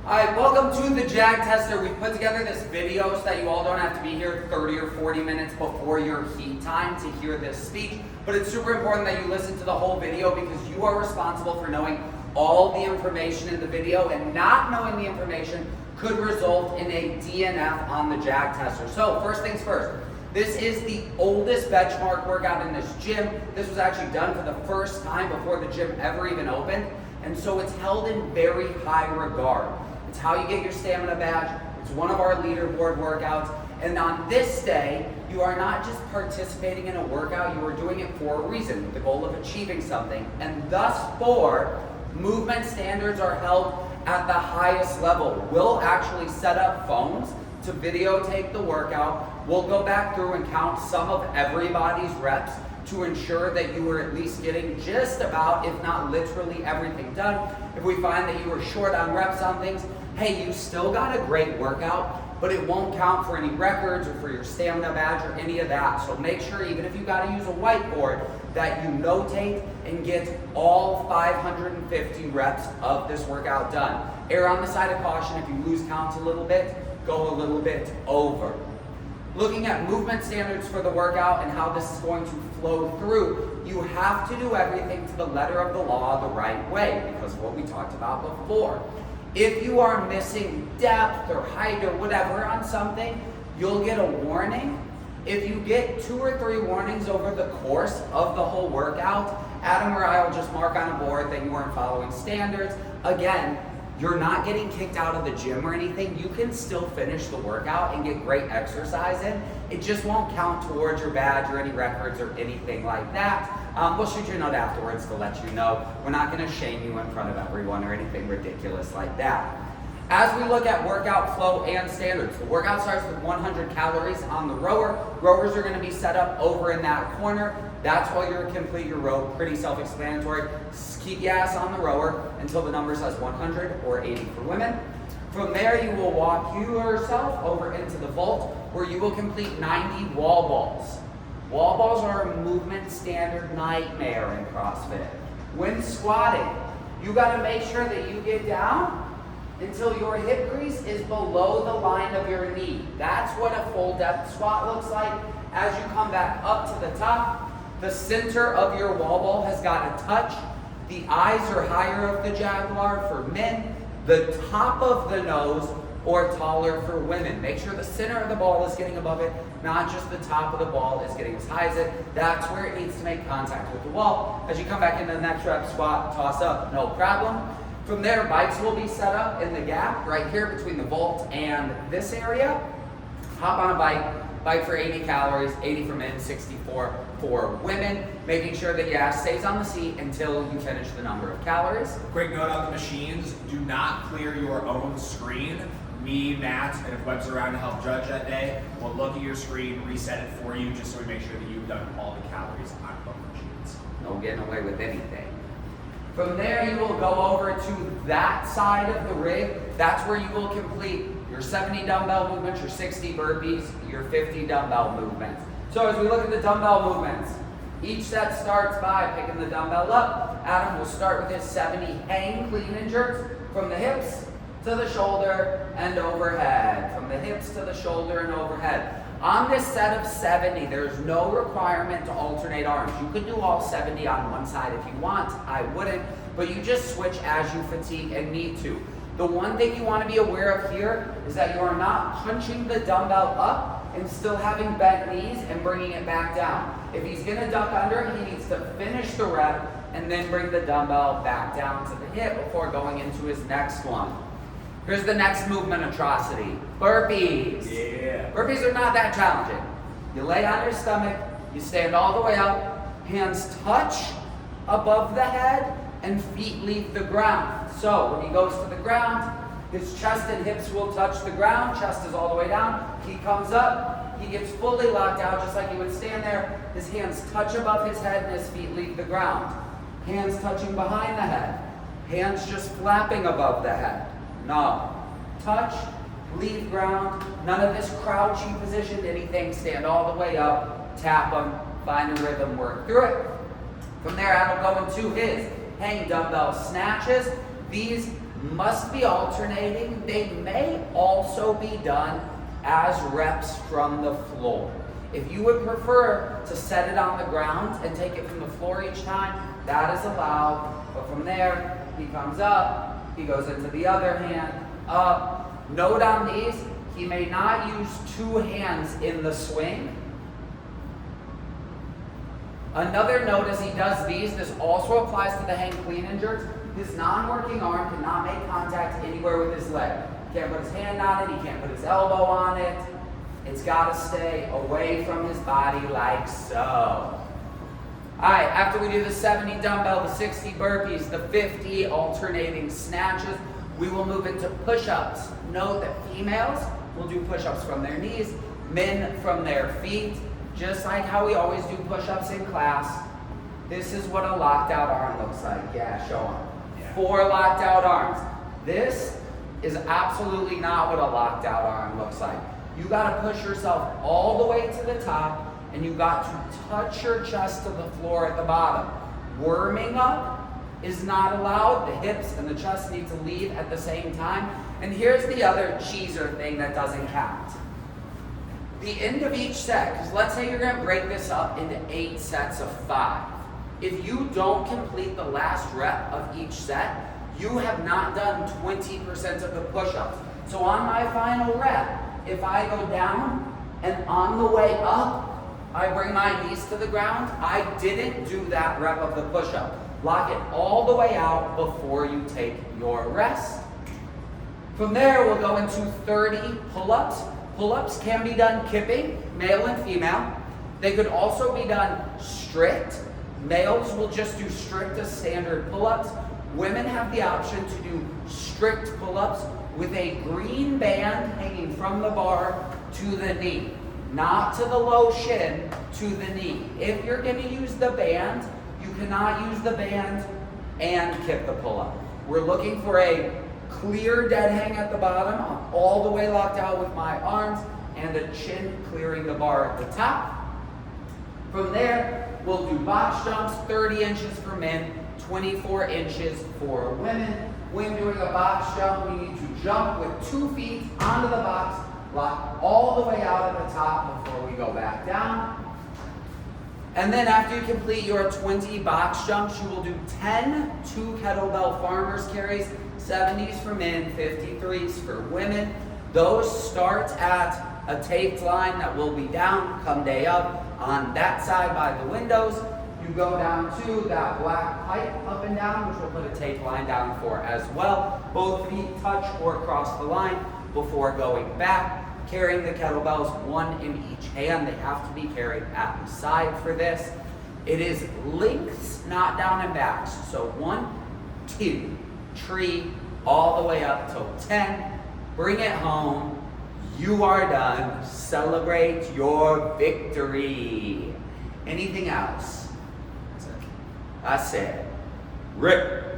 Alright, welcome to the Jag-Tester. We put together this video so that you all don't have to be here 30 or 40 minutes before your heat time to hear this speech. But it's super important that you listen to the whole video because you are responsible for knowing all the information in the video, and not knowing the information could result in a DNF on the Jag-Tester. So first things first, this is the oldest benchmark workout in this gym. This was actually done for the first time before the gym ever even opened, and so it's held in very high regard. It's how you get your stamina badge. It's one of our leaderboard workouts. And on this day, you are not just participating in a workout, you are doing it for a reason, with the goal of achieving something. And thus far, movement standards are held at the highest level. We'll actually set up phones to videotape the workout. We'll go back through and count some of everybody's reps to ensure that you were at least getting just about, if not literally, everything done. If we find that you were short on reps on things, hey, you still got a great workout, but it won't count for any records or for your stamina badge or any of that. So make sure, even if you gotta use a whiteboard, that you notate and get all 550 reps of this workout done. Err on the side of caution. If you lose count a little bit, go a little bit over. Looking at movement standards for the workout and how this is going to flow through, you have to do everything to the letter of the law the right way, because of what we talked about before. If you are missing depth or height or whatever on something, you'll get a warning. If you get 2 or 3 warnings over the course of the whole workout, Adam or I will just mark on a board that you weren't following standards. Again, you're not getting kicked out of the gym or anything. You can still finish the workout and get great exercise in. It just won't count towards your badge or any records or anything like that. We'll shoot you a note afterwards to let you know. We're not gonna shame you in front of everyone or anything ridiculous like that. As we look at workout flow and standards, the workout starts with 100 calories on the rower. Rowers are gonna be set up over in that corner. That's while you're complete your row, pretty self-explanatory. Just keep gas on the rower until the number says 100 or 80 for women. From there, you will walk yourself over into the vault where you will complete 90 wall balls. Wall balls are a movement standard nightmare in CrossFit. When squatting, you gotta make sure that you get down until your hip crease is below the line of your knee. That's what a full depth squat looks like. As you come back up to the top, the center of your wall ball has got to touch. The eyes are higher of the Jaguar for men, the top of the nose or taller for women. Make sure the center of the ball is getting above it, not just the top of the ball is getting as high as it. That's where it needs to make contact with the wall. As you come back into the next rep, squat, toss up, no problem. From there, bikes will be set up in the gap right here between the vault and this area. Hop on a bike for 80 calories, 80 for men, 64 for women, making sure that your ass stays on the seat until you finish the number of calories. Quick note on the machines, do not clear your own screen. Me, Matt, and if Webb's around to help judge that day, we'll look at your screen, reset it for you, just so we make sure that you've done all the calories on both machines. No getting away with anything. From there, you will go over to that side of the rig. That's where you will complete your 70 dumbbell movements, your 60 burpees, your 50 dumbbell movements. So as we look at the dumbbell movements, each set starts by picking the dumbbell up. Adam will start with his 70 hang clean and jerks from the hips to the shoulder and overhead. From the hips to the shoulder and overhead. On this set of 70, there's no requirement to alternate arms. You could do all 70 on one side if you want. I wouldn't, but you just switch as you fatigue and need to. The one thing you want to be aware of here is that you are not punching the dumbbell up and still having bent knees and bringing it back down. If he's going to duck under, he needs to finish the rep and then bring the dumbbell back down to the hip before going into his next one. Here's the next movement atrocity, burpees. Yeah. Burpees are not that challenging. You lay on your stomach, you stand all the way up, hands touch above the head, and feet leave the ground. So when he goes to the ground, his chest and hips will touch the ground, chest is all the way down, he comes up, he gets fully locked out just like he would stand there, his hands touch above his head and his feet leave the ground. Hands touching behind the head, hands just flapping above the head. No. Touch, leave ground, none of this crouchy position, anything, stand all the way up, tap them, find a rhythm, work through it. From there, Adam will go into his hang dumbbell snatches. These must be alternating. They may also be done as reps from the floor. If you would prefer to set it on the ground and take it from the floor each time, that is allowed. But from there, he comes up, he goes into the other hand, up. Note on these, he may not use 2 hands in the swing. Another note as he does these, this also applies to the hang clean and jerks. His non-working arm cannot make contact anywhere with his leg. He can't put his hand on it, he can't put his elbow on it. It's got to stay away from his body like so. Alright, after we do the 70 dumbbell, the 60 burpees, the 50 alternating snatches, we will move into push-ups. Note that females will do push-ups from their knees, men from their feet, just like how we always do push-ups in class. This is what a locked out arm looks like. Yeah, show them. 4 locked out arms. This is absolutely not what a locked out arm looks like. You got to push yourself all the way to the top, and you got to touch your chest to the floor at the bottom. Worming up is not allowed. The hips and the chest need to leave at the same time. And here's the other cheeser thing that doesn't count. The end of each set, because let's say you're going to break this up into 8 sets of 5. If you don't complete the last rep of each set, you have not done 20% of the push-ups. So on my final rep, if I go down and on the way up, I bring my knees to the ground, I didn't do that rep of the push-up. Lock it all the way out before you take your rest. From there, we'll go into 30 pull-ups. Pull-ups can be done kipping, male and female. They could also be done strict. Males will just do strict as standard pull-ups. Women have the option to do strict pull-ups with a green band hanging from the bar to the knee. Not to the low shin, to the knee. If you're going to use the band, you cannot use the band and kip the pull-up. We're looking for a clear dead hang at the bottom. I'm all the way locked out with my arms and the chin clearing the bar at the top. From there, we'll do box jumps, 30 inches for men, 24 inches for women. When doing a box jump, we need to jump with 2 feet onto the box, lock all the way out at the top before we go back down. And then after you complete your 20 box jumps, you will do 10 2 kettlebell farmers carries, 70s for men, 53s for women. Those start at a taped line that will be down come day up on that side by the windows. You go down to that black pipe up and down, which we'll put a tape line down for as well. Both feet touch or cross the line before going back. Carrying the kettlebells, 1 in each hand. They have to be carried at the side for this. It is lengths, not down and backs. So 1, 2, 3, all the way up till 10. Bring it home. You are done. Celebrate your victory. Anything else? That's it. Rip.